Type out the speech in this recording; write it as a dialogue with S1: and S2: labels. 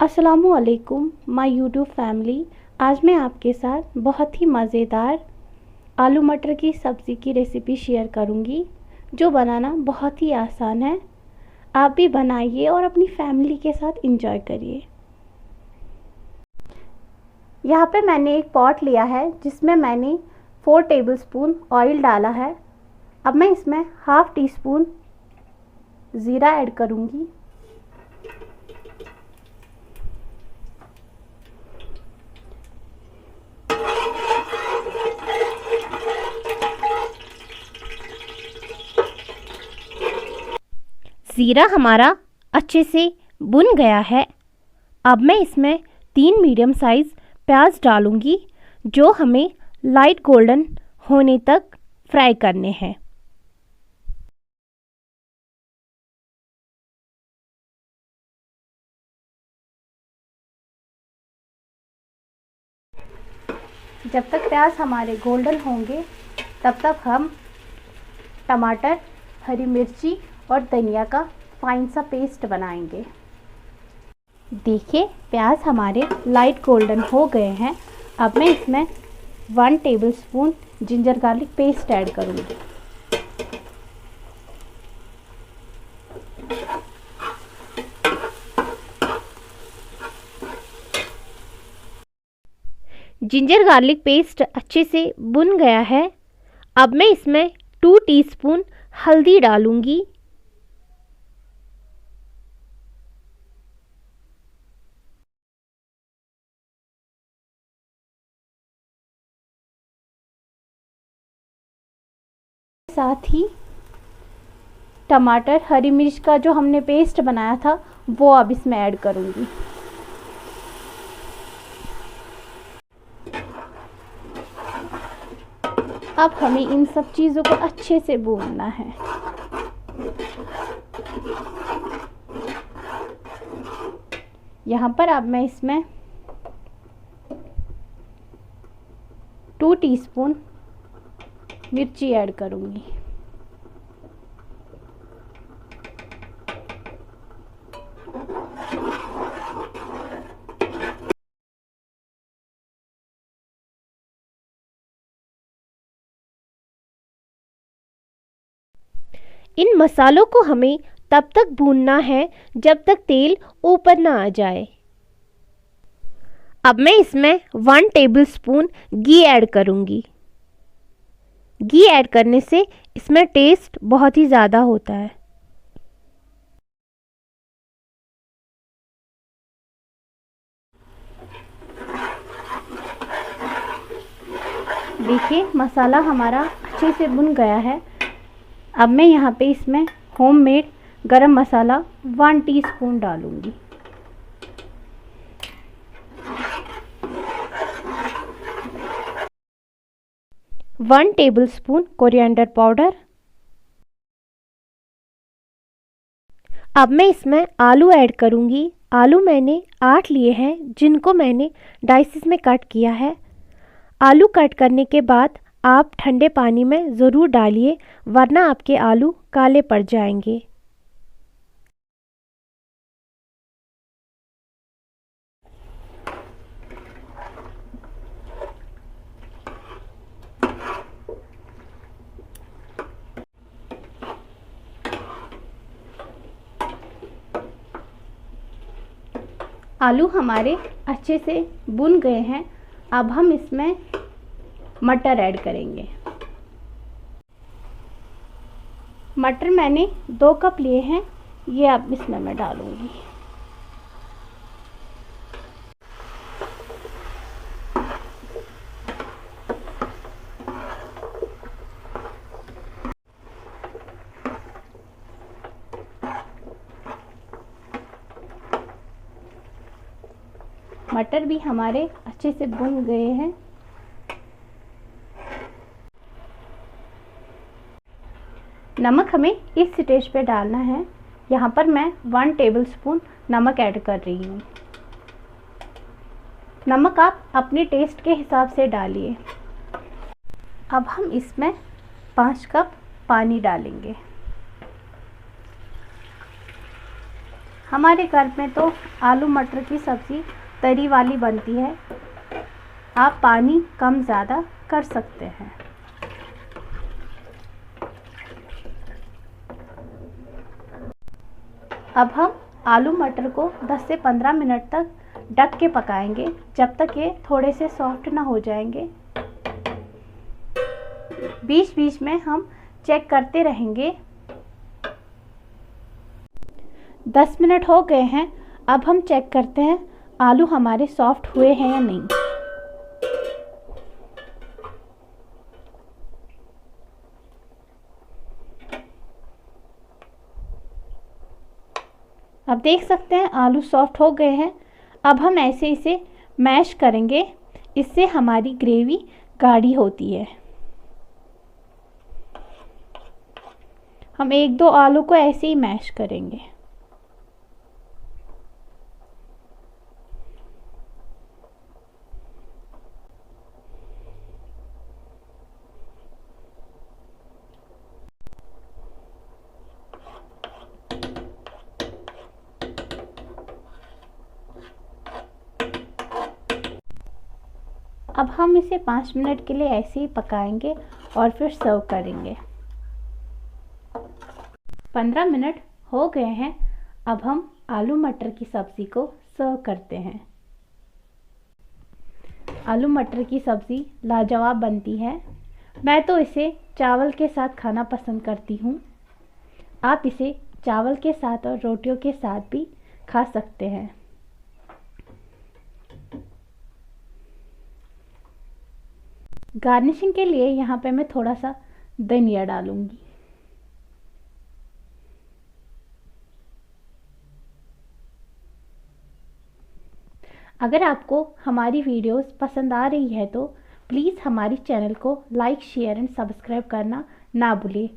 S1: अस्सलामुअलैकुम my YouTube family. आज मैं आपके साथ बहुत ही मज़ेदार आलू मटर की सब्ज़ी की रेसिपी शेयर करूंगी, जो बनाना बहुत ही आसान है। आप भी बनाइए और अपनी फैमिली के साथ एंजॉय करिए। यहाँ पे मैंने एक पॉट लिया है जिसमें मैंने 4 टेबलस्पून ऑयल डाला है। अब मैं इसमें हाफ़ टी स्पून ज़ीरा ऐड करूँगी। ज़ीरा हमारा अच्छे से भुन गया है। अब मैं इसमें 3 मीडियम साइज़ प्याज डालूंगी, जो हमें लाइट गोल्डन होने तक फ्राई करने हैं। जब तक प्याज हमारे गोल्डन होंगे तब तक हम टमाटर, हरी मिर्ची और धनिया का फाइन सा पेस्ट बनाएंगे। देखिए प्याज हमारे लाइट गोल्डन हो गए हैं। अब मैं इसमें 1 tablespoon ginger garlic paste add करूँगी। जिंजर गार्लिक पेस्ट अच्छे से भुन गया है। अब मैं इसमें 2 टीस्पून हल्दी डालूंगी। साथ ही टमाटर, हरी मिर्च का जो हमने पेस्ट बनाया था वो अब इसमें ऐड करूंगी। अब हमें इन सब चीज़ों को अच्छे से भूनना है। यहाँ पर अब मैं इसमें 2 टीस्पून मिर्ची ऐड करूँगी। इन मसालों को हमें तब तक भूनना है जब तक तेल ऊपर ना आ जाए। अब मैं इसमें 1 टेबलस्पून घी ऐड करूँगी। घी ऐड करने से इसमें टेस्ट बहुत ही ज़्यादा होता है। देखिए मसाला हमारा अच्छे से भुन गया है। अब मैं यहाँ पे इसमें होममेड गरम मसाला 1 टीस्पून डालूंगी। One tablespoon coriander powder. अब मैं इसमें आलू ऐड करूंगी। आलू मैंने 8 लिए हैं, जिनको मैंने डाइसेस में कट किया है। आलू कट करने के बाद आप ठंडे पानी में ज़रूर डालिए, वरना आपके आलू काले पड़ जाएंगे। आलू हमारे अच्छे से भुन गए हैं। अब हम इसमें मटर ऐड करेंगे। मटर मैंने 2 कप लिए हैं, ये अब इसमें मैं डालूंगी। मटर भी हमारे अच्छे से भुन गए हैं। नमक हमें इस स्टेज पे डालना है। यहाँ पर मैं 1 टेबलस्पून नमक ऐड कर रही हूँ। नमक आप अपने टेस्ट के हिसाब से डालिए। अब हम इसमें 5 कप पानी डालेंगे। हमारे घर में तो आलू मटर की सब्ज़ी तरी वाली बनती है। आप पानी कम ज़्यादा कर सकते हैं। अब हम आलू मटर को 10 से 15 मिनट तक ढक के पकाएंगे, जब तक ये थोड़े से सॉफ्ट ना हो जाएंगे। बीच बीच में हम चेक करते रहेंगे। 10 मिनट हो गए हैं। अब हम चेक करते हैं आलू हमारे सॉफ्ट हुए हैं या नहीं। अब देख सकते हैं आलू सॉफ्ट हो गए हैं। अब हम ऐसे इसे मैश करेंगे, इससे हमारी ग्रेवी गाढ़ी होती है। हम 1-2 आलू को ऐसे ही मैश करेंगे। अब हम इसे 5 मिनट के लिए ऐसे ही पकाएंगे और फिर सर्व करेंगे। 15 मिनट हो गए हैं। अब हम आलू मटर की सब्ज़ी को सर्व करते हैं। आलू मटर की सब्ज़ी लाजवाब बनती है। मैं तो इसे चावल के साथ खाना पसंद करती हूँ। आप इसे चावल के साथ और रोटियों के साथ भी खा सकते हैं। गार्निशिंग के लिए यहाँ पे मैं थोड़ा सा धनिया डालूंगी। अगर आपको हमारी वीडियोस पसंद आ रही है तो प्लीज़ हमारी चैनल को लाइक, शेयर एंड सब्सक्राइब करना ना भूलें।